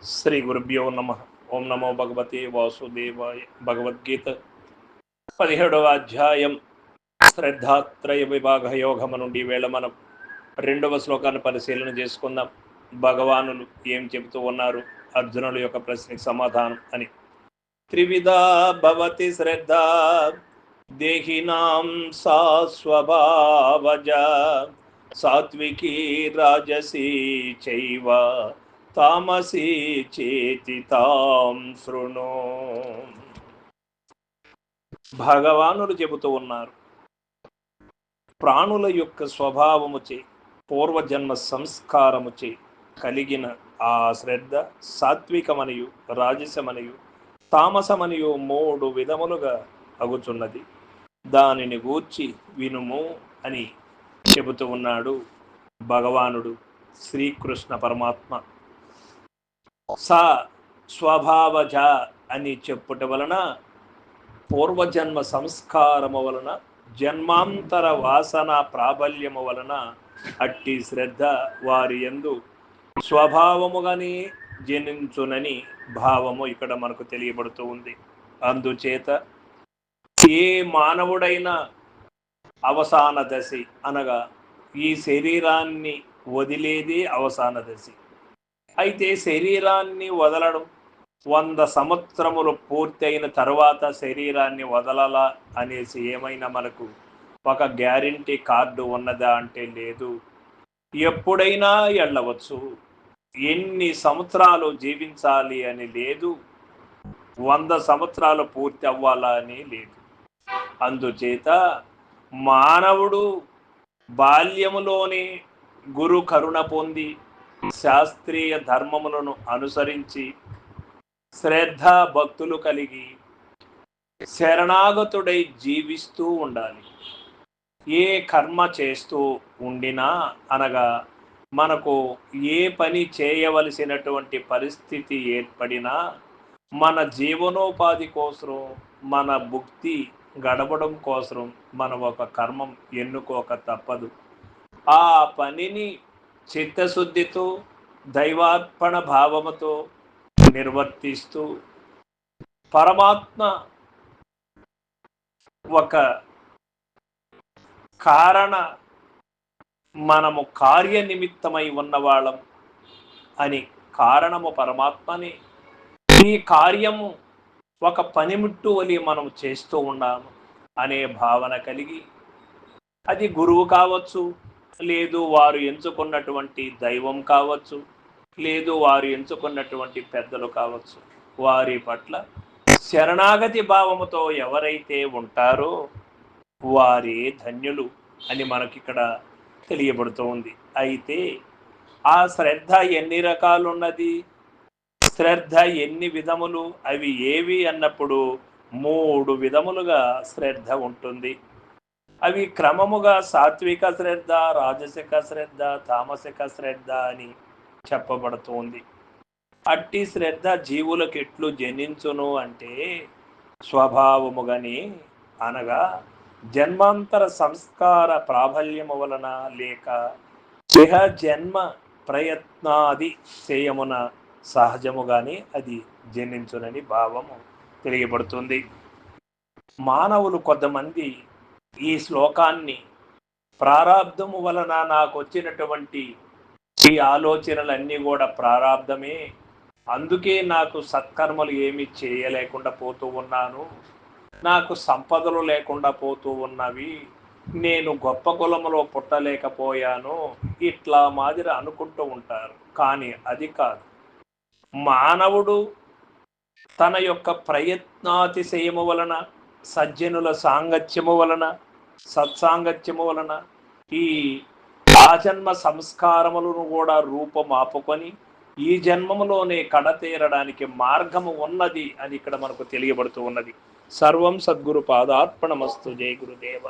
శ్రీ గురుభ్యో నమ. ఓం నమో భగవతే వాసుదేవాయ. భగవద్గీత 17వ అధ్యాయం శ్రద్ధాత్రయ విభాగ యోగము నుండి వేళ మనం 2వ శ్లోకాన్ని పరిశీలన చేసుకుందాం. భగవానులు ఏం చెబుతూ ఉన్నారు, అర్జునుల యొక్క ప్రశ్నకి సమాధానం అని. త్రివిధా భవతి శ్రద్ధ దేహినాం సా స్వభావజ సాత్వికీ రాజసీ చైవ తామసీ చేతి తాం శృణు. భగవానులు చెబుతూ ఉన్నారు, ప్రాణుల యొక్క స్వభావముచే పూర్వజన్మ సంస్కారముచే కలిగిన ఆ శ్రద్ధ సాత్వికమనియు రాజసమనియు తామసమనియు 3 విధములుగా అగుచున్నది. దానిని గూర్చి వినుము అని చెబుతూ ఉన్నాడు భగవానుడు శ్రీకృష్ణ పరమాత్మ. సా స్వభావజ అని చెప్పుట వలన పూర్వజన్మ సంస్కారము వలన జన్మాంతర వాసన ప్రాబల్యము వలన అట్టి శ్రద్ధ వారి యందు స్వభావముగానే జనించునని భావము ఇక్కడ మనకు తెలియబడుతూ ఉంది. అందుచేత ఏ మానవుడైనా అవసాన దశ అనగా ఈ శరీరాన్ని వదిలేదే అవసాన దశ. అయితే శరీరాన్ని వదలడం 100 సంవత్సరములు పూర్తయిన తర్వాత శరీరాన్ని వదలాలా అనేసి ఏమైనా మనకు ఒక గ్యారంటీ కార్డు ఉన్నదా అంటే లేదు. ఎప్పుడైనా వెళ్ళవచ్చు. ఎన్ని సంవత్సరాలు జీవించాలి అని లేదు. 100 సంవత్సరాలు పూర్తి అవ్వాలా అని లేదు. అందుచేత మానవుడు బాల్యములోనే గురు కరుణ పొంది శాస్త్రీయ ధర్మములను అనుసరించి శ్రద్ధ భక్తులు కలిగి శరణాగతుడై జీవిస్తూ ఉండాలి. ఏ కర్మ చేస్తూ ఉండినా అనగా మనకు ఏ పని చేయవలసినటువంటి పరిస్థితి ఏర్పడినా మన జీవనోపాధి కోసం, మన భుక్తి గడపడం కోసం మనం ఒక కర్మం ఎన్నుకోక తప్పదు. ఆ పనిని చిత్తశుద్ధితో దైవార్పణ భావముతో నిర్వర్తిస్తూ పరమాత్మ ఒక కారణ మనము కార్యనిమిత్తమై ఉన్నవాళ్ళం అని కారణము పరమాత్మని ఈ కార్యము ఒక పనిముట్టు వలి మనం చేస్తూ ఉన్నాము అనే భావన కలిగి, అది గురువు కావచ్చు, లేదు వారు ఎంచుకున్నటువంటి దైవం కావచ్చు, లేదు వారు ఎంచుకున్నటువంటి పెద్దలు కావచ్చు, వారి పట్ల శరణాగతి భావముతో ఎవరైతే ఉంటారో వారి ధన్యులు అని మనకిక్కడ తెలియబడుతూ ఉంది. అయితే ఆ శ్రద్ధ ఎన్ని రకాలున్నది, శ్రద్ధ ఎన్ని విధములు, అవి ఏవి అన్నప్పుడు 3 విధములుగా శ్రద్ధ ఉంటుంది. అవి క్రమముగా సాత్విక శ్రద్ధ, రాజసిక శ్రద్ధ, తామసిక శ్రద్ధ అని చెప్పబడుతుంది. అట్టి శ్రద్ధ జీవులకు ఎట్లు జనించును అంటే స్వభావముగాని అనగా జన్మాంతర సంస్కార ప్రాబల్యము వలన లేక ఇహ జన్మ ప్రయత్నాది చేయమున సహజముగానే అది జనించునని భావము తెలియబడుతుంది. మానవులు కొంతమంది ఈ శ్లోకాన్ని ప్రారాబ్ధము వలన నాకు వచ్చినటువంటి ఈ ఆలోచనలన్నీ కూడా ప్రారాబ్ధమే, అందుకే నాకు సత్కర్మలు ఏమి చేయలేకుండా పోతూ ఉన్నాను, నాకు సంపదలు లేకుండా పోతూ ఉన్నవి, నేను గొప్ప కులములో పుట్టలేకపోయాను, ఇట్లా మాదిరి అనుకుంటూ ఉంటారు. కానీ అది కాదు. మానవుడు తన యొక్క ప్రయత్నాతిశయము వలన, సజ్జనుల సాంగత్యము వలన, సత్సాంగత్యము వలన ఈ ఆజన్మ సంస్కారములను కూడా రూపమాపుకొని ఈ జన్మములోనే కడతేరడానికి మార్గము ఉన్నది అని ఇక్కడ మనకు తెలియబడుతూ ఉన్నది. సర్వం సద్గురు పాదార్పణమస్తు. జయ గురుదేవ.